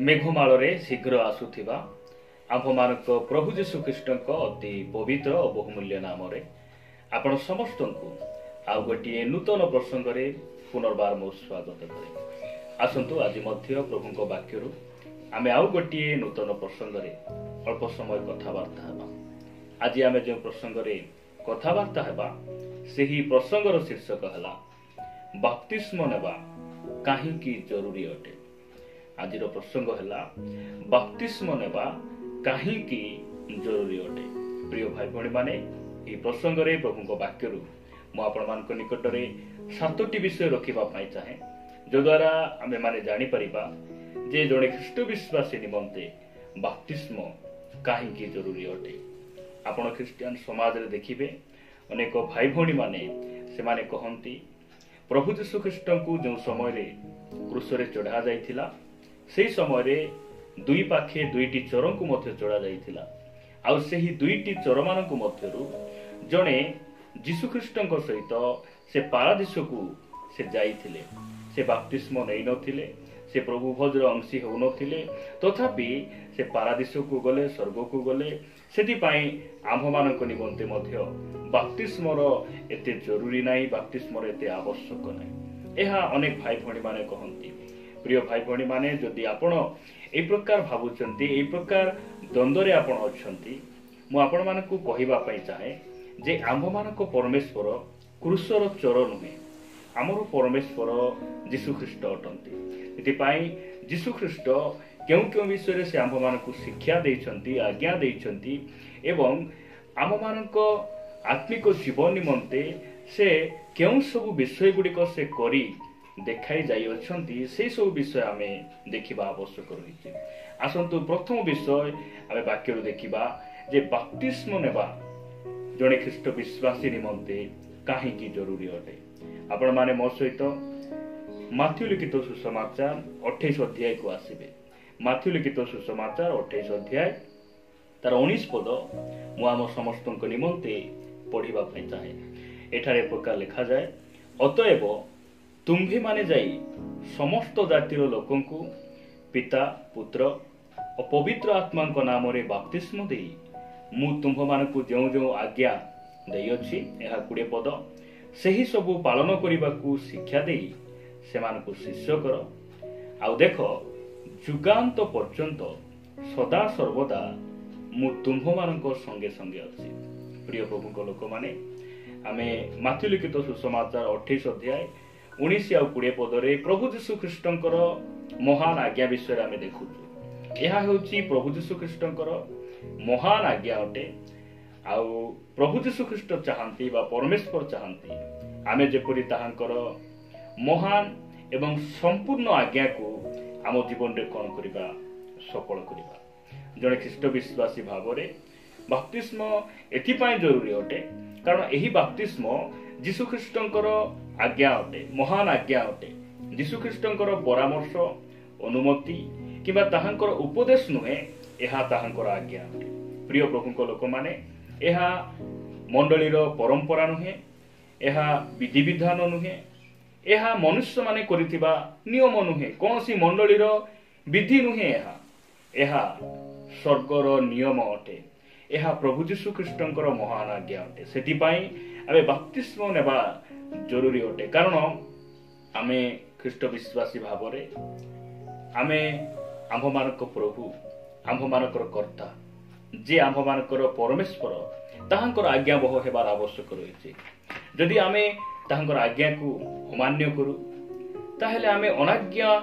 मेघमाଳରେ शीघ्र आसुथिबा आम्भमानक प्रभु जीशु ख्रीष्टक अति पवित्र और बहुमूल्य नाम आपण समस्त आउ गोटे नूतन प्रसंग रे पुनर्बार मो स्वागत करे। आसंतु आज मध्य प्रभु वाक्य आमे आउ गोटे नूतन प्रसंग रे अल्प समय कथबार्ता हेबा। आज आमे जो प्रसंग रे कथबार्ता हेबा सेही प्रसंगर शीर्षक हला बप्तिस्म नेबा काहींकी जरूरी अटे। आज प्रसंग है बप्तिस्म नेबा काहींकी जरूरी अटे। प्रिय भाई भणी माने ये प्रसंग रे प्रभु वाक्य मु आपण मान निकट में 7टी विषय रखा चाहे जो द्वारा आमे माने जानी परिबा जे जड़े ख्रीष्ट विश्वासी निमंते बप्तिस्म काहींकी जरूरी अटे। आपण ख्रिस्टियन समाज रे देखिबे अनेक भाई भणी माने से माने कहंती प्रभु यीशु ख्रीष्ट को जो समय रे क्रूस रे चढ़ा जाइथिला से समय रे दुई पाखे दुईटी चोर को मध्य चढ़ा जाइथिला आ सेही दुईटी चोर मान मध्यरु जणे यीशु ख्रीष्ट सहित से पारादीस को से जाइथिले। से बप्तिस्म नै नथिले, से प्रभु भोजर अंशी हो नथिले, तथापि से पारादीस को गले, स्वर्ग को गले। सेति पई आम्भ मानक निमंते मध्य बप्तिस्मर एते जरूरी नाही, बप्तिस्मर एते आवश्यक नाही। एहा अनेक भाई भणी माने कहंती। प्रिय भाई भणी माने जदि आपण ए प्रकार भाबुचंती, ए प्रकार द्वंद्वरे आपण अछंती, मु आपण मानकु कहिबा पई चाहे जे आम्भ मानक परमेश्वर क्रूसर चोर नुहे, आमर परमेश्वर यीशु ख्रीष्ट अटंती। एति पई यीशु ख्रीष्ट क्यों क्यों विषय से आम्भ मानकु शिक्षा देइछंती, आज्ञा देइछंती एवं आम मानक आत्मिक जीवन निमंते से क्यों सब विषय गुड़िक से करी देखाई जाई अछंती, से सब विषय आमे देखिबा आवश्यक रहिछि। आसंतु प्रथम विषय आमे वाक्य देखिबा जे बप्तिस्म नेबा जड़े ख्रीष्ट विश्वासी निमंते काहींकी जरूरी अटे। आपण माने मो सहित माथ्यू लिखित सुसमाचार 28 अध्याय को आसीबे। माथ्यू लिखित सुसमाचार 28 अध्याय तार 19 पद मु आम समस्त निमंते पढ़िबा पई चाहे। एठारे प्रकार लिखा जाए, अतएव तुम्भे माने जाई समस्त जातिर लोकंकु पिता पुत्र और पवित्र आत्मा नाम रे बप्तिस्म देई मु तुम्भ मानकु जो जो आज्ञा देई अछि एहा 20 पद सही सबु पालन करिबाकू शिक्षा देई सेमानकु शिष्य कर। आउ देख जुगांत पर्यंत सदा सर्वदा मु तुम्भ मानक संगे संगे अछि। प्रिय प्रभु लोक माने आमे माथ्यू लिखित सुसमाचार 28 अध्याय 19 आ 20 पदरे प्रभु यीशु ख्रीष्टंकर महान आज्ञा विषय आमे देखुछु। एहा हेउची प्रभु यीशु ख्रीष्टंकर महान आज्ञा अटे। आउ प्रभु यीशु ख्रीष्ट चाहंती बा परमेश्वर चाहंती आमे जेपरि ताहांकर महान एवं संपूर्ण आज्ञा को आम जीवन रे कोन करिबा सफल करिबा। जड़े ख्रीष्ट विश्वासी भाव रे बप्तिस्म एथिपाई जरूरी अटे कारण एही बप्तिस्म यीशु ख्रीष्टंकर आज्ञा अटे, महान आज्ञा अटे। यीशु ख्रीष्टंकर परामर्श अनुमति किबा ताहांकर उपदेश नुहे, एहा ताहांकर आज्ञा अटे। प्रिय प्रभु लोक माने एहा मंडलीर परंपरा नुहे, एहा विधि विधान नुहे, एहा मनुष्य माने करिथिबा नियम नुहे, कोनसी मंडलीर विधि नुहे। एहा स्वर्गर नियम अटे। एहा प्रभु यीशु ख्रीष्टंकर महान आज्ञा अटे। सेति पई आमे बप्तिस्म नेबा जरूरी अटे कारण आमे ख्रीष्ट विश्वासी भाव रे आमे आम्भ मानक प्रभु आम्भ मानकर कर्ता जे आम्भ मानकर परमेश्वर ताहांकर आज्ञा बह हेबार आवश्यक रहिछि। जदि आमे ताहांकर आज्ञा को अमान्य करू ताहेले आमे अनाज्ञा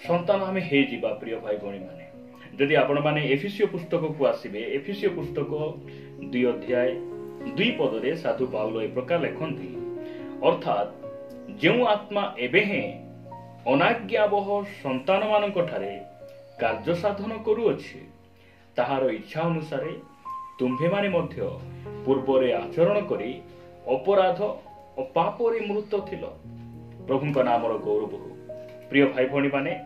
संतान आमे हे जिबा। प्रिय भाई भणी माने जदि आपण माने एफिसियो पुस्तक को आसीबे, एफिसियो पुस्तक 2 अध्याय 2 पद रे साधु पाउलो ए प्रकार लिखंती, अर्थात जेउ आत्मा एबे हे अनाज्ञा बह संतान मानक ठारे कार्य साधन करू अछि ताहार इच्छा अनुसारे तुम्भे माने मध्य पूर्वरे आचरण करी अपराध और पाप रे मृत थिलो। प्रभु का नाम गौरव हो। प्रिय भाई भणी माने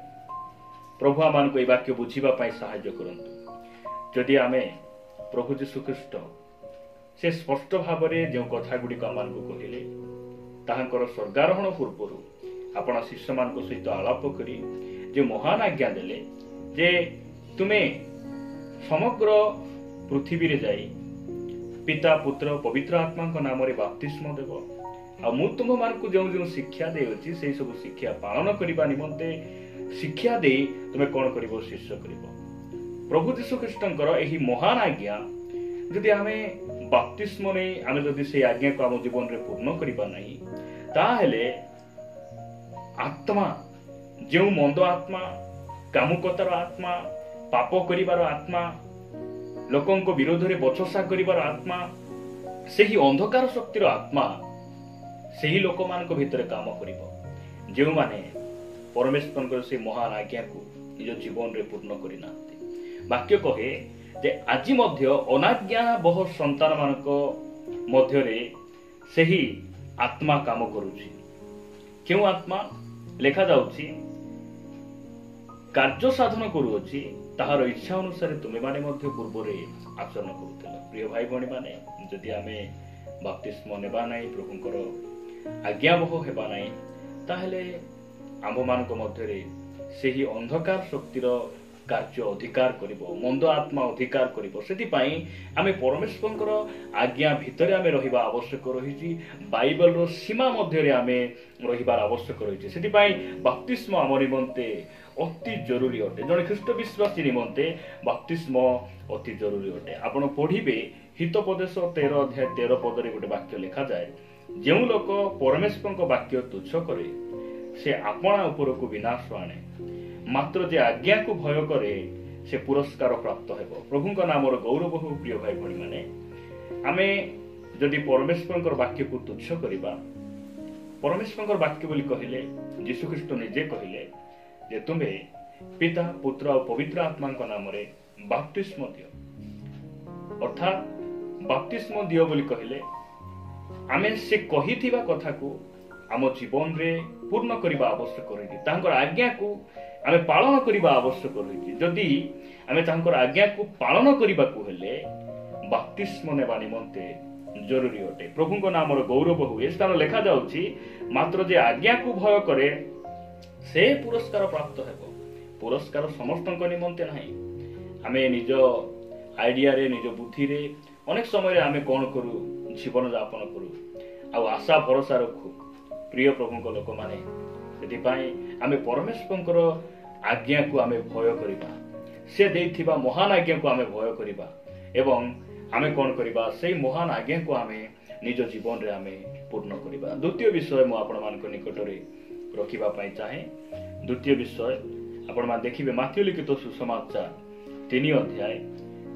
प्रभु आमान को वाक्य बुझीबा पई सहाय्य करंतु। जदि आमे प्रभु यीशु ख्रीष्ट से स्पष्ट भाव रे जो कथा गुडी को आमान को कहिले ताहांकर स्वर्गारोहण पूर्वरु आपण शिष्य मान सहित आलाप करी जो महान आज्ञा देले जे तुमे समग्र पृथ्वी रे जाई पिता पुत्र पवित्र आत्मा नाम रे बपतिस्म देव आ मु तुम मान को जो जो शिक्षा दे अछि से सब शिक्षा पालन करिबा निमंते शिक्षा दे तुमे कोन करिवो शिष्य करिवो। प्रभु यीशु ख्रीष्टंकर एही महान आज्ञा जदि आमे बपतिस्म नै आमे जदि से आज्ञा को हम जीवन रे पूर्ण करिबा नाही ताहेले आत्मा जो मंद आत्मा कामुकतार आत्मा पाप करिवार आत्मा लोकंको विरोध रे बचसा करिवार आत्मा सेही अंधकार शक्तिर आत्मा सेही लोक मान को भीतर काम करिवो जो माने परमेश्वर से महान आज्ञा को निज जीवन रे पूर्ण करि नांती। वाक्य कहे जे आज मध्य अनाज्ञा बहु संतान मानक मध्य रे सेही आत्मा काम करूची। क्यों आत्मा लेखा जाउची कार्य साधन करूची ताहार इच्छा अनुसार तुमे माने मध्य पूर्व रे आचरण करूथिल। प्रिय भाई भणी माने जदि आमे बपतिस्म नेबा नाही प्रभुंकर आज्ञा बहु हेबा नाही ताहेले आम मानक मध्य रे सेही अंधकार शक्तिर कार्य अधिकार करिवो मंद आत्मा अधिकार करिवो। सेति पई आमे परमेश्वरंकर आज्ञा भितरे आमे रहिबा आवश्यक रहिछि। बाइबल रो सीमा मध्य रे आमे रहिबार आवश्यक रहिछि। सेति पई बपतिस्म आम निमंते अति जरूरी अटे। जने ख्रीष्ट विश्वासी निमंते बपतिस्म अति जरूरी अटे। आपण पढिबे हितोपदेश 13 अध्याय 13 पद रे गोटे वाक्य लिखा जाय जेउ लोक परमेश्वरंक वाक्य तुच्छ करे से आपणा ऊपर को विनाश आणे मात्र जे आज्ञा को भय करे से पुरस्कार प्राप्त हेबो। प्रभुंक नामर गौरव हो। प्रिय भाई भणी माने आमे जदि परमेश्वरंकर वाक्य को तुच्छ करिबा परमेश्वरंकर वाक्य बोली कहिले यीशु ख्रीष्ट निजे कहिले जे तुमे पिता पुत्र और पवित्र आत्मा नाम रे बपतिस्म दियो अर्थात बपतिस्म दियो बोली कहिले आमे से कहिथिबा कथा को आम जीवन रे पूर्ण करिबा आवश्यक रही तांकर आज्ञा को आमे पालन करिबा आवश्यक रही। जदि आमे तांकर आज्ञा को पालन करिबा को हेले बपतिस्म नेबा निमंते जरूरी अटे। प्रभुंक नामर गौरव हुए स्थान लेखा जाउची मात्र जे आज्ञा को भय करे से पुरस्कार प्राप्त हेबो। पुरस्कार समस्तक निमंते नाही। आमे निज आइडिया रे निज बुद्धि रे अनेक समय रे आमे कोन करू जीवन यापन करू आ आशा भरोसा रखू। प्रिय प्रभुंक लोक माने सेति पई आमे परमेश्वरंकर आज्ञा को आमे भय करिबा से देइथिबा महान आज्ञा को आमे भय करिबा एवं आमे कोन करिबा सेही महान आज्ञा को आमे निज जीवन रे आमे पूर्ण करिबा। द्वितीय विषय मु आपण मानक निकट रे रखिबा पई चाहे। द्वितीय विषय आपण मान देखिबे माथ्यू लिखित सुसमाचार 3 अध्याय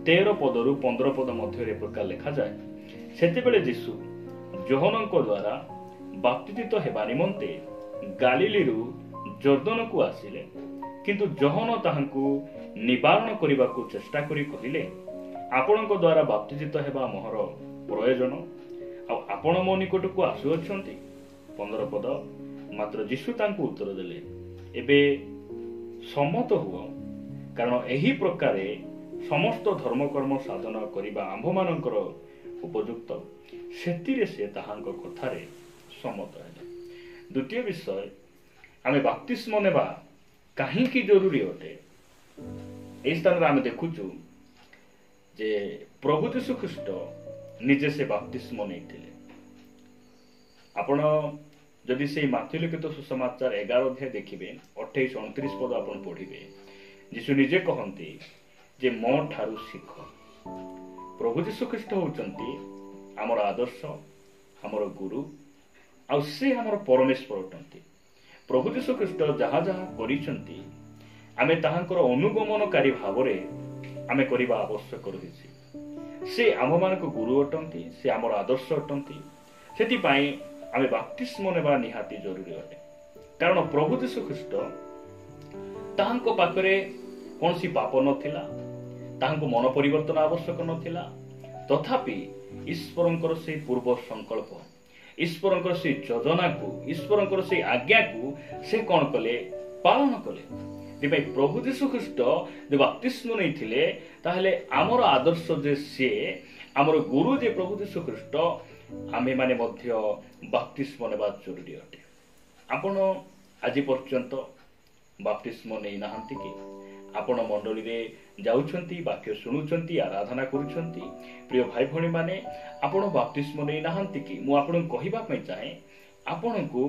13 पदरु 15 पद मध्य रे प्रकार लिखा जाय सेते बेले यीशु योहानक द्वारा बपतिस्म हेबा निमंते गालिलीरु जर्दन को आसिले किंतु योहान ताहांकु निवारण करिबाकु चेष्टा करी कहिले आपणक द्वारा बपतिस्म हेबा मोहर प्रयोजन आ आपण मो निकट को आसु अछंती। 15 पद मात्र यीशु तांकु उत्तर देले एबे सम्मत हुओ कारण एही प्रकारे समस्त धर्मकर्म साधन करिबा आंभ मानकर उपयुक्त सेतिरे से ताहांक कथारे सम्मत हेले। द्वितीय विषय आमे बपतिस्म नेबा काहींकि जरूरी अटे। एई स्थान रे आमे देखुचु जे प्रभु यीशु ख्रीष्ट निजे से बपतिस्म नेइथिले। आपण जदि से माथ्यू लिखित सुसमाचार 11 अध्याय देखिबे 28-29 पद आपण पढिबे यीशु निजे कहंती जे मो ठारू शिख। प्रभु यीशु ख्रीष्ट होचंती हमर आदर्श हमर गुरु आ से हमर परमेश्वर अटंती। प्रभु यीशु ख्रीष्ट जहा जहा करिसंती आमे ताहांकर अनुगमनकारी भावरे आमे करिबा आवश्यक रहिछि। से आम मानक गुरु अटंती से हमर आदर्श अटंती। सेति पई आमे बपतिस्म नेबा निहाती जरूरी अटे कारण प्रभु यीशु ख्रीष्ट ताहांको पाखरे कोनसी पाप नथिला ताहांको मन परिवर्तन आवश्यक नथिला तथापि ईश्वरंकर से पूर्व संकल्प ईश्वरंकर से योजना को ईश्वरंकर से आज्ञा को से कौन कले पालन कले। प्रभु यीशु ख्रीष्ट जो बपतिस्म नैथिले ताहले आमर आदर्श जे से आमर गुरु जे प्रभु यीशु ख्रीष्ट आमे माने मध्य बपतिस्म नेबा जरूरी अटे। आपण आज पर्यंत बपतिस्म नै नाहंती कि आपण मंडली रे जाउछंती वाक्य शुणुछंती आराधना करूछंती प्रिय भाई भणी माने आपण बाप्तिस्म नै नाहंती कि मु आपण कहिबा पई चाहे आपण को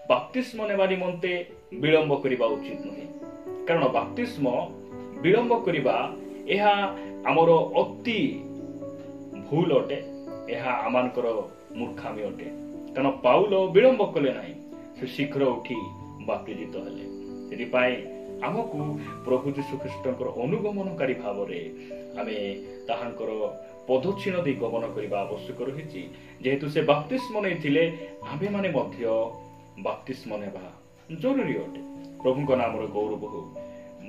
बाप्तिस्म नेबा निमंते विलंब करिबा उचित नहे कारण बाप्तिस्म विलंब करिबा एहा हमर अति भूल अटे एहा आमानकर मूर्खामी अटे कारण पाउल विलंब कले नाही से शीघ्र उठी बाप्तिजित हेले सेति पाए आमको प्रभु यीशु ख्रीष्टकर अनुगमनकारी भाव में आमे ताहांकर पदचिन्ह दे गमन करबा आवश्यक रही जेहेतु से बाप्तिस्म नैथिले आमे माने मध्य बाप्तिस्म नेबा जरूरी अटे प्रभु नाम गौरव हो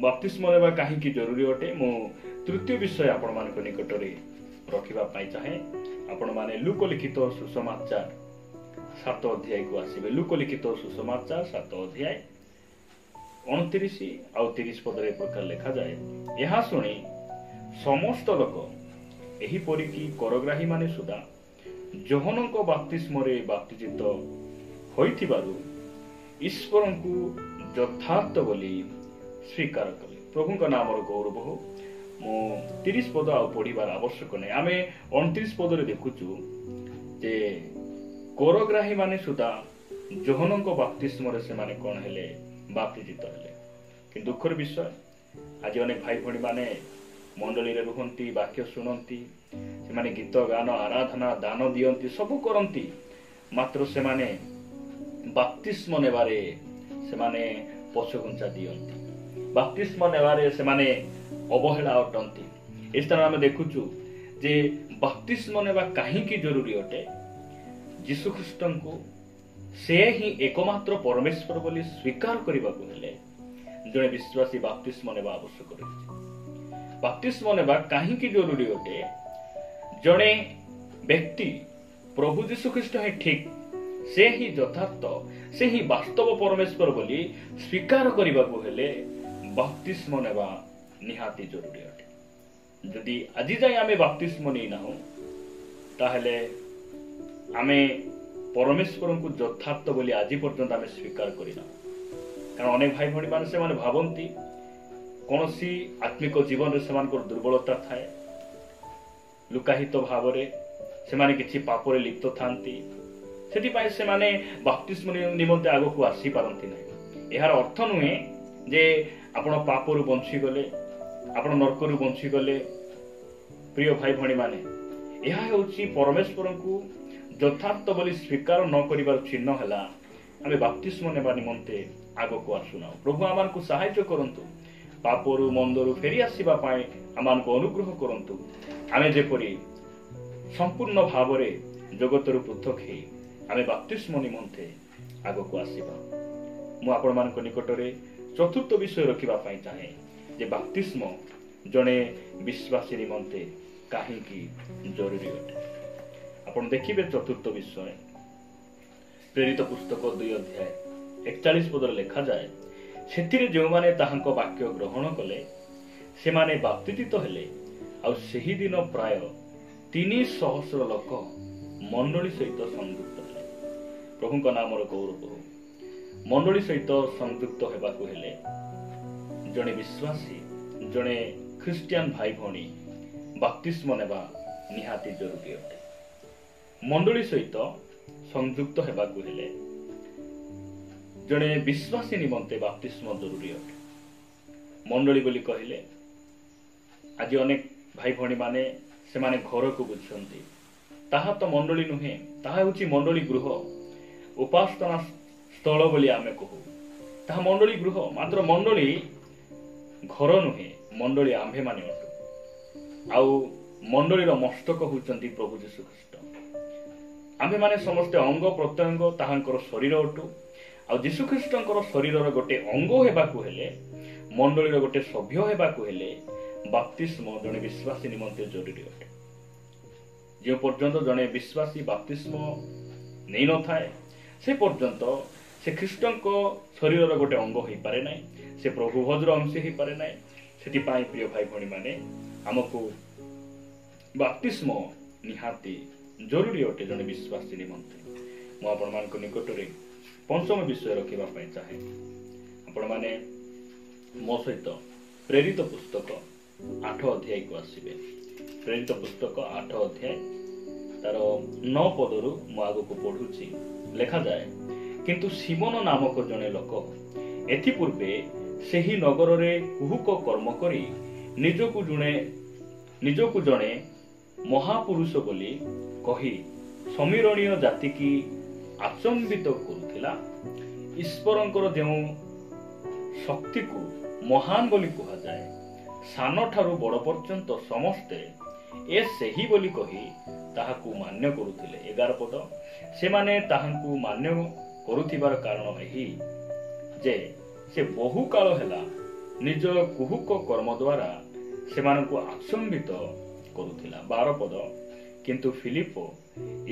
बाप्तिस्म नेबा काहीकि जरूरी अटे मु तृतीय विषय आपण मानक निकट रे रखिबा पाई चाहे आपण माने लूक लिखित सुसमाचार 7 अध्याय को आसीबे लूक लिखित सुसमाचार 7 अध्याय 29 आउ 30 पद रे प्रकार लिखा जाए यहा सुनी समस्त लोक एही परिकी करग्राही माने सुदा जोहनक बाप्तिस्म रे बाप्तिजित होइथिबारु ईश्वरंकु यथार्थ बोली स्वीकार कले प्रभुଙ୍କ नामर गौरव हो मो 30 पद आ पढ़िबार आवश्यक नै आमे 29 पद रे देखुचु जे करग्राही माने सुदा जोहनक बाप्तिस्म रे से माने कोन हेले बाप्तिजित हेले कि दुखर विषय आज अनेक भाई भणी माने मंडली रे रुहंती वाक्य सुनंती से माने गीत गान आराधना दान दियंती सब करंती मात्र से माने बाप्तिस्म नेबारे से माने पछघुंचा दियंती बाप्तिस्म नेबारे से माने अवहेला अटंती इस तरह आमे देखुचु जे बाप्तिस्म नेबा काहे की जरूरी अटे यीशु ख्रीष्टन को से ही एकमात्र परमेश्वर बोली स्वीकार करबा को हेले जने विश्वासी बाप्तिस्म नेबा आवश्यक रही बाप्तिस्म नेबा काहे की जरूरी अटे जने व्यक्ति प्रभु यीशु ख्रीष्ट है ठीक से ही यथार्थ से ही वास्तव परमेश्वर बोली स्वीकार करबा को हेले बाप्तिस्म नेबा निहाती जरूरी अटे जदि आज जाए आमे बाप्तिस्म नै नाहु ताहले आमे परमेश्वर को यथार्थ बोली आज पर्यंत आमे स्वीकार करिना कारण अनेक भाई भणी माने से माने भावंती कोनोसी आत्मिक जीवन रे सेमानकर दुर्बलता थाए लुकाहित भाव रे से माने किछि पाप रे लिप्त थांती सेति पाए से माने बाप्तिस्म निमंते आगो को आसी पारंती नै एहार अर्थ नुहे जे आपण पाप रु बंची गले आपण नरक रु बंची गले प्रिय भाई भणी माने एहा होछि परमेश्वर को यथार्थ बोली स्वीकार न करिबार चिन्ह हला आमे बाप्तिस्म नेबा निमंते आगो को आसुना प्रभु आमान को सहायता करंतु पापरु मंदरु फेरी आसीबा पाए आमान को अनुग्रह करंतु आमे जेपरि संपूर्ण भाव रे जगतरु पृथक हे आमे बाप्तिस्म निमंते आगो को आसीबा मु आपण मान को निकट रे चतुर्थ विषय रखिबा पाई चाहे जे बाप्तिस्म जने विश्वासी निमंते काहे की जरूरी अटे आपण देखिबे चतुर्थ विषय प्रेरित पुस्तक 2 अध्याय 41 पद लिखा जाए सेथिरे जो माने ताहांको वाक्य ग्रहण कले से माने बाप्तिजित हेले आ सेही दिन प्राय 300 लोक मंडली सहित संयुक्त हेले प्रभुଙ୍କ नामर गौरव मंडली सहित संयुक्त हेबाकु हेले जने विश्वासी जने ख्रिस्टियन भाई भणी बाप्तिस्म नेबा निहाती जरूरी अटे मंडली सहित संयुक्त हेबाकु हेले जने विश्वासी निमंते बाप्तिस्म जरूरी अटे मंडली बोली कहले आज अनेक भाई भणी माने से माने घर को बुझछंती ताहा तो मंडली नुहे ताहा होची मंडली गृह उपासना स्थल बोली आमे कहू ताहा मंडली गृह मात्र मंडली घर नुहे मंडली आम्भे माने अटु आउ मंडलीर मस्तक होचंती प्रभु यीशु ख्रीष्ट आम्भे माने समस्त अंग प्रत्यंग ताहांकर शरीर अटु आ यीशु ख्रीष्टंकर शरीरर गोटे अंग हेबाकु हेले मंडलीर गोटे सभ्य हेबाकु हेले बाप्तिस्म जने विश्वासी निमंते जरूरी अटे जे पर्यंत जने विश्वासी बाप्तिस्म नै न थाए से पर्यंत से ख्रीष्टंक शरीरर गोटे अंग होई पारे नै से प्रभु भद्र अंश होई पारे नै सेति पाई प्रिय भाई भणी माने हमकु बाप्तिस्म निहाती जरूरी अटे जने विश्वासी निमंते मु आपण मान को निकट रे पंचम विषय रखिबा पई चाहे आपण माने मो सहित ପ୍ରେରିତ ପୁସ୍ତକ 8 ଅଧ୍ୟାୟକୁ ଆସିବେ। ପ୍ରେରିତ ପୁସ୍ତକ 8 ଅଧ୍ୟାୟ ତାର 9 ପଦରୁ ମୁଁ ଆଗକୁ ପଢୁଛି। ଲେଖାଯାଏ, କିନ୍ତୁ ସିମୋନ ନାମକ ଜଣେ ଲୋକ ଏଥିପୂର୍ବେ ସେହି ନଗରରେ କୁହୁକ କର୍ମ କରି ନିଜକୁ ଜଣେ ମହାପୁରୁଷ ବୋଲି କହି ସମୀରଣୀୟ ଜାତିକି ଆଚମ୍ବିତ କରୁଥିଲା। ଈଶ୍ୱରଙ୍କର ଯେଉଁ ଶକ୍ତିକୁ ମହାନ ବୋଲି କୁହାଯାଏ, ସାନ ଠାରୁ ବଡ଼ ପର୍ଯ୍ୟନ୍ତ ସମସ୍ତେ ଏ ସେହି ବୋଲି କହି ତାହାକୁ ମାନ୍ୟ କରୁଥିଲେ। 11 ପଦ, ସେମାନେ ତାହାଙ୍କୁ ମାନ୍ୟ କରୁଥିବାର କାରଣ ଏହି ଯେ ସେ ବହୁ କାଳ ହେଲା ନିଜ କୁହୁକ କର୍ମ ଦ୍ୱାରା ସେମାନଙ୍କୁ ଆଚମ୍ବିତ କରୁଥିଲା। 12 ପଦ, କିନ୍ତୁ ଫିଲିପ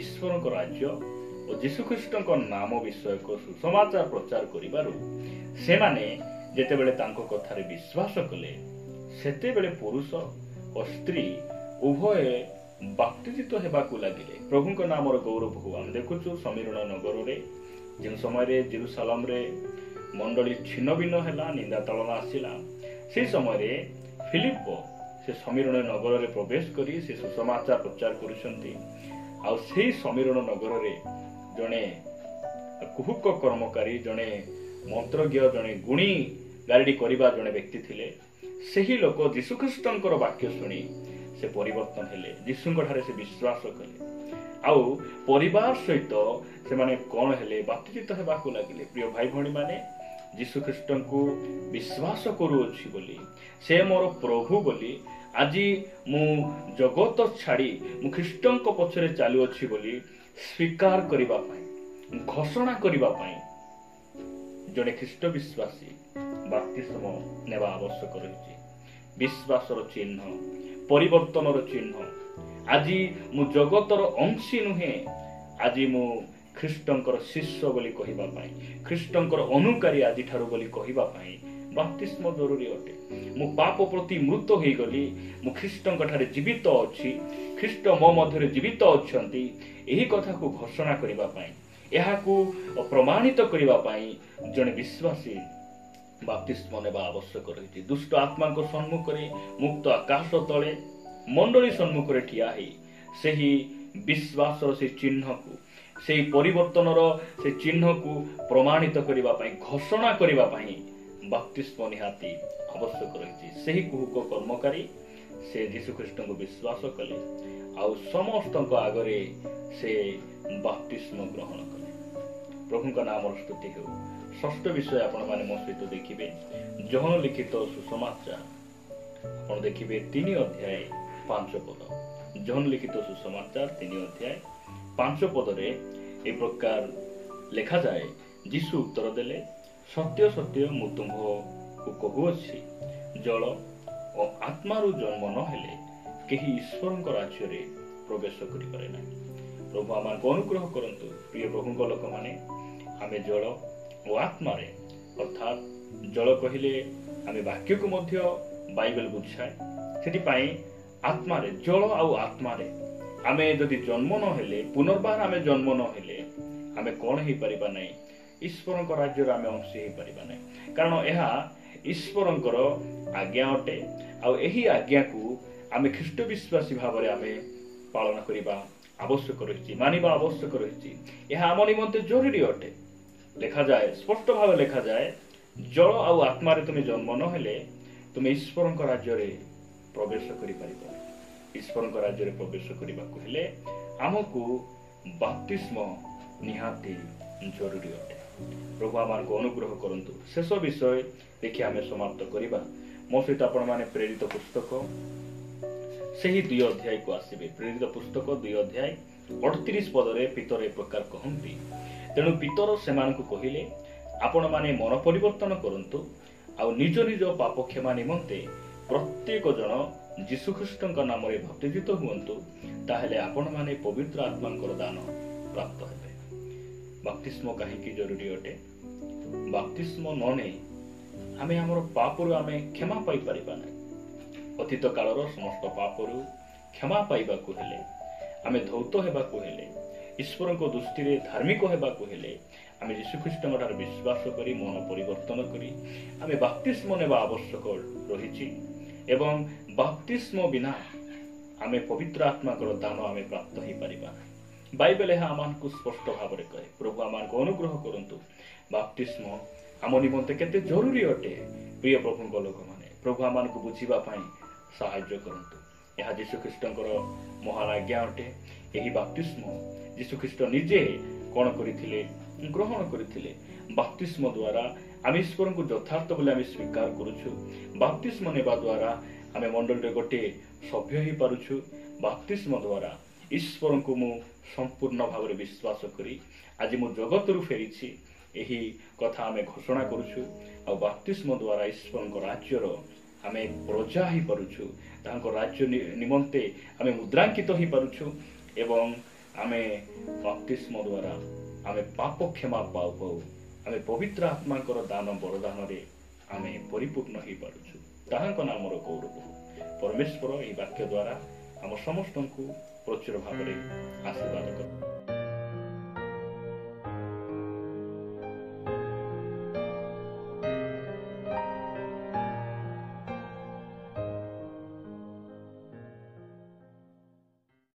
ଈଶ୍ୱରଙ୍କ ରାଜ୍ୟ ଓ ଯୀଶୁଖ୍ରୀଷ୍ଟଙ୍କ ନାମ ବିଷୟକ ସୁସମାଚାର ପ୍ରଚାର କରିବାରୁ ସେମାନେ ଯେତେବେଳେ ତାଙ୍କ କଥାରେ ବିଶ୍ୱାସ କଲେ, ସେତେବେଳେ ପୁରୁଷ ଓ ସ୍ତ୍ରୀ ଉଭୟ ବାପ୍ତିଜିତ ହେବାକୁ ଲାଗିଲେ। ପ୍ରଭୁଙ୍କ ନାମର ଗୌରବ ହଉ। ଆମେ ଦେଖୁଛୁ ସମୀରଣ ନଗରରେ ଯେଉଁ ସମୟରେ ଜେରୁସାଲେମରେ ମଣ୍ଡଳୀ ଛିନ୍ନ ଭିନ୍ନ ହେଲା, ନିନ୍ଦା ତାଳନା ଆସିଲା, ସେହି ସମୟରେ ଫିଲିପ ସେ ସମୀରଣ ନଗରରେ ପ୍ରବେଶ କରି ସେ ସୁସମାଚାର ପ୍ରଚାର କରୁଛନ୍ତି। ଆଉ ସେହି ସମୀରଣ ନଗରରେ ଜଣେ କୁହୁକ କର୍ମକାରୀ, ଜଣେ ମନ୍ତ୍ରଜ୍ଞ, ଜଣେ ଗୁଣୀ ଗାରେଡ଼ି କରିବା ଜଣେ ବ୍ୟକ୍ତି ଥିଲେ। ସେହି ଲୋକ ଯୀଶୁଖ୍ରୀଷ୍ଟଙ୍କର ବାକ୍ୟ ଶୁଣି ସେ ପରିବର୍ତ୍ତନ ହେଲେ, ଯୀଶୁଙ୍କ ଠାରେ ସେ ବିଶ୍ୱାସ କଲେ। ଆଉ ପରିବାର ସହିତ ସେମାନେ କଣ ହେଲେ? ବାପ୍ତିଜିତ ହେବାକୁ ଲାଗିଲେ। ପ୍ରିୟ ଭାଇ ଭଉଣୀ ମାନେ, ଯୀଶୁଖ୍ରୀଷ୍ଟଙ୍କୁ ବିଶ୍ୱାସ କରୁଅଛି ବୋଲି, ସେ ମୋର ପ୍ରଭୁ ବୋଲି, ଆଜି ମୁଁ ଜଗତ ଛାଡ଼ି ମୁଁ ଖ୍ରୀଷ୍ଟଙ୍କ ପଛରେ ଚାଲୁଅଛି ବୋଲି ସ୍ୱୀକାର କରିବା ପାଇଁ, ଘୋଷଣା କରିବା ପାଇଁ ଜଣେ ଖ୍ରୀଷ୍ଟ ବିଶ୍ୱାସୀ ବାପ୍ତିସ୍ମ ନେବା ଆବଶ୍ୟକ ରହିଛି। ବିଶ୍ୱାସର ଚିହ୍ନ, ପରିବର୍ତ୍ତନର ଚିହ୍ନ। ଆଜି ମୁଁ ଜଗତର ଅଂଶୀ ନୁହେଁ, ଆଜି ମୁଁ ଖ୍ରୀଷ୍ଟଙ୍କର ଶିଷ୍ୟ ବୋଲି କହିବା ପାଇଁ, ଖ୍ରୀଷ୍ଟଙ୍କର ଅନୁକାରୀ ଆଜିଠାରୁ ବୋଲି କହିବା ପାଇଁ ବାପ୍ତିସ୍ମ ଜରୁରୀ ଅଟେ। ମୁଁ ପାପ ପ୍ରତି ମୃତ ହୋଇଗଲି, ମୁଁ ଖ୍ରୀଷ୍ଟଙ୍କ ଠାରେ ଜୀବିତ ଅଛି, ଖ୍ରୀଷ୍ଟ ମୋ ମଧ୍ୟରେ ଜୀବିତ ଅଛନ୍ତି, ଏହି କଥାକୁ ଘୋଷଣା କରିବା ପାଇଁ, ଏହାକୁ ପ୍ରମାଣିତ କରିବା ପାଇଁ ଜଣେ ବିଶ୍ୱାସୀ ବାପ୍ତିସ୍ମ ନେବା ଆବଶ୍ୟକ ରହିଛି। ଦୁଷ୍ଟ ଆତ୍ମାଙ୍କ ସମ୍ମୁଖରେ, ମୁକ୍ତ ଆକାଶ ତଳେ ମଣ୍ଡଳୀ ସମ୍ମୁଖରେ ଠିଆ ହେଇ ସେହି ବିଶ୍ୱାସର ସେ ଚିହ୍ନକୁ, ସେହି ପରିବର୍ତ୍ତନର ସେ ଚିହ୍ନକୁ ପ୍ରମାଣିତ କରିବା ପାଇଁ, ଘୋଷଣା କରିବା ପାଇଁ ବାପ୍ତିସ୍ମ ନିହାତି ଆବଶ୍ୟକ ରହିଛି। ସେହି କୁହୁକ କର୍ମକାରୀ ସେ ଯୀଶୁଖ୍ରୀଷ୍ଟଙ୍କୁ ବିଶ୍ୱାସ କଲେ, ଆଉ ସମସ୍ତଙ୍କ ଆଗରେ ସେ ବାପ୍ତିସ୍ମ ଗ୍ରହଣ କଲେ। ପ୍ରଭୁଙ୍କ ନାମର ସ୍ତୁତି ହେଉ। ଷଷ୍ଠ ବିଷୟ ଆପଣମାନେ ମୋ ସହିତ ଦେଖିବେ, ଯୋହନ ଲିଖିତ ସୁସମାଚାର। ଆପଣ ଦେଖିବେ 3 ଅଧ୍ୟାୟ 5 ପଦ। ଯୋହନ ଲିଖିତ ସୁସମାଚାର 3 ଅଧ୍ୟାୟ 5 ପଦରେ ଏ ପ୍ରକାର ଲେଖାଯାଏ, ଯୀଶୁ ଉତ୍ତର ଦେଲେ, ସତ୍ୟ ସତ୍ୟ ମୁଁ ତୁମ୍ଭକୁ କହୁଅଛି, ଜଳ ଓ ଆତ୍ମାରୁ ଜନ୍ମ ନ ହେଲେ କେହି ଈଶ୍ୱରଙ୍କ ରାଜ୍ୟରେ ପ୍ରବେଶ କରିପାରେ ନାହିଁ। ପ୍ରଭୁ ଆମକୁ ଅନୁଗ୍ରହ କରନ୍ତୁ। ପ୍ରିୟ ପ୍ରଭୁଙ୍କ ଲୋକମାନେ, ଆମେ ଜଳ ଓ ଆତ୍ମାରେ, ଅର୍ଥାତ୍ ଜଳ କହିଲେ ଆମେ ବାକ୍ୟକୁ ମଧ୍ୟ ବାଇବେଲ ବୁଝାଏ। ସେଥିପାଇଁ ଆତ୍ମାରେ, ଜଳ ଆଉ ଆତ୍ମାରେ ଆମେ ଯଦି ଜନ୍ମ ନ ହେଲେ, ପୁନର୍ବାର ଆମେ ଜନ୍ମ ନ ହେଲେ, ଆମେ କଣ ହେଇପାରିବା ନାହିଁ? ଈଶ୍ୱରଙ୍କ ରାଜ୍ୟରେ ଆମେ ଅଂଶୀ ହେଇପାରିବା ନାହିଁ। କାରଣ ଏହା ଈଶ୍ୱରଙ୍କର ଆଜ୍ଞା ଅଟେ, ଆଉ ଏହି ଆଜ୍ଞାକୁ ଆମେ ଖ୍ରୀଷ୍ଟ ବିଶ୍ୱାସୀ ଭାବରେ ଆମେ ପାଳନ କରିବା ଆବଶ୍ୟକ ରହିଛି, ମାନିବା ଆବଶ୍ୟକ ରହିଛି। ଏହା ଆମ ନିମନ୍ତେ ଜରୁରୀ ଅଟେ। ଲେଖାଯାଏ, ସ୍ପଷ୍ଟ ଭାବେ ଲେଖାଯାଏ, ଜଳ ଆଉ ଆତ୍ମାରେ ତୁମେ ଜନ୍ମ ନ ହେଲେ ତୁମେ ଈଶ୍ୱରଙ୍କ ରାଜ୍ୟରେ ପ୍ରବେଶ କରିପାରିବ। ଈଶ୍ୱରଙ୍କ ରାଜ୍ୟରେ ପ୍ରବେଶ କରିବାକୁ ହେଲେ ଆମକୁ ବାପ୍ତିସ୍ମ ନିହାତି ଜରୁରୀ ଅଟେ। ପ୍ରଭୁ ଆମକୁ ଅନୁଗ୍ରହ କରନ୍ତୁ। ଶେଷ ବିଷୟ ଦେଖି ଆମେ ସମାପ୍ତ କରିବା। ମୋ ସହିତ ଆପଣମାନେ ପ୍ରେରିତ ପୁସ୍ତକ ସେହି 2 ଅଧ୍ୟାୟକୁ ଆସିବେ। ପ୍ରେରିତ ପୁସ୍ତକ 2 ଅଧ୍ୟାୟ 38 ପଦରେ ପିତର ଏ ପ୍ରକାର କହନ୍ତି, ତେଣୁ ପିତର ସେମାନଙ୍କୁ କହିଲେ, ଆପଣମାନେ ମନ ପରିବର୍ତ୍ତନ କରନ୍ତୁ ଆଉ ନିଜ ନିଜ ପାପ କ୍ଷମା ନିମନ୍ତେ ପ୍ରତ୍ୟେକ ଜଣ ଯୀଶୁଖ୍ରୀଷ୍ଟଙ୍କ ନାମରେ ବାପ୍ତିଜିତ ହୁଅନ୍ତୁ, ତାହେଲେ ଆପଣମାନେ ପବିତ୍ର ଆତ୍ମାଙ୍କର ଦାନ ପ୍ରାପ୍ତ ହେବେ। ବାପ୍ତିସ୍ମ କାହିଁକି ଜରୁରୀ ଅଟେ? ବାପ୍ତିସ୍ମ ନ ନେଇ ଆମେ ଆମର ପାପରୁ ଆମେ କ୍ଷମା ପାଇପାରିବା ନାହିଁ। ଅତୀତ କାଳର ସମସ୍ତ ପାପରୁ କ୍ଷମା ପାଇବାକୁ ହେଲେ, ଆମେ ଧୌତ ହେବାକୁ ହେଲେ ଈଶ୍ୱରଙ୍କ ଦୃଷ୍ଟିରେ ଧାର୍ମିକ ହେବାକୁ ହେଲେ ଆମେ ଯୀଶୁଖ୍ରୀଷ୍ଟଙ୍କ ଠାରେ ବିଶ୍ୱାସ କରି ମନ ପରିବର୍ତ୍ତନ କରି ଆମେ ବାପ୍ତିସ୍ମ ନେବା ଆବଶ୍ୟକ ରହିଛି ଏବଂ ବାପ୍ତିସ୍ମ ବିନା ଆମେ ପବିତ୍ର ଆତ୍ମାଙ୍କର ଦାନ ଆମେ ପ୍ରାପ୍ତ ହେଇପାରିବା। ବାଇବେଲ ଏହା ଆମକୁ ସ୍ପଷ୍ଟ ଭାବରେ କହେ। ପ୍ରଭୁ ଆମକୁ ଅନୁଗ୍ରହ କରନ୍ତୁ। ବାପ୍ତିସ୍ମ ଆମ ନିମନ୍ତେ କେତେ ଜରୁରୀ ଅଟେ। ପ୍ରିୟ ପ୍ରଭୁଙ୍କ ଲୋକମାନେ, ପ୍ରଭୁ ଆମକୁ ବୁଝିବା ପାଇଁ ସାହାଯ୍ୟ କରନ୍ତୁ। ଏହା ଯୀଶୁଖ୍ରୀଷ୍ଟଙ୍କର ମହାନ ଆଜ୍ଞା ଅଟେ। ଏହି ବାପ୍ତିସ୍ମ ଯୀଶୁଖ୍ରୀଷ୍ଟ ନିଜେ କ'ଣ କରିଥିଲେ? ଗ୍ରହଣ କରିଥିଲେ। ବାପ୍ତିସ୍ମ ଦ୍ୱାରା ଆମେ ଈଶ୍ୱରଙ୍କୁ ଯଥାର୍ଥ ବୋଲି ଆମେ ସ୍ୱୀକାର କରୁଛୁ। ବାପ୍ତିସ୍ମ ନେବା ଦ୍ୱାରା ଆମେ ମଣ୍ଡଳୀରେ ଗୋଟିଏ ସଭ୍ୟ ହେଇପାରୁଛୁ। ବାପ୍ତିସ୍ମ ଦ୍ୱାରା ଈଶ୍ୱରଙ୍କୁ ମୁଁ ସମ୍ପୂର୍ଣ୍ଣ ଭାବରେ ବିଶ୍ୱାସ କରି ଆଜି ମୁଁ ଜଗତରୁ ଫେରିଛି ଏହି କଥା ଆମେ ଘୋଷଣା କରୁଛୁ। ଆଉ ବାପ୍ତିସ୍ମ ଦ୍ୱାରା ଈଶ୍ୱରଙ୍କ ରାଜ୍ୟର ଆମେ ପ୍ରଜା ହେଇପାରୁଛୁ। ତାଙ୍କ ରାଜ୍ୟ ନିମନ୍ତେ ଆମେ ମୁଦ୍ରାଙ୍କିତ ହେଇପାରୁଛୁ ଏବଂ ଆମେ ବାପ୍ତିସ୍ମ ଦ୍ୱାରା ଆମେ ପାପ କ୍ଷମା ପାଉ ପାଉ ଆମେ ପବିତ୍ର ଆତ୍ମାଙ୍କର ଦାନ ବରଦାନରେ ଆମେ ପରିପୂର୍ଣ୍ଣ ହେଇପାରୁଛୁ। ତାହାଙ୍କ ନାମର ଗୌରବ ପରମେଶ୍ୱର ଏହି ବାକ୍ୟ ଦ୍ୱାରା ଆମ ସମସ୍ତଙ୍କୁ ପ୍ରଚୁର ଭାବରେ ଆଶୀର୍ବାଦ କର।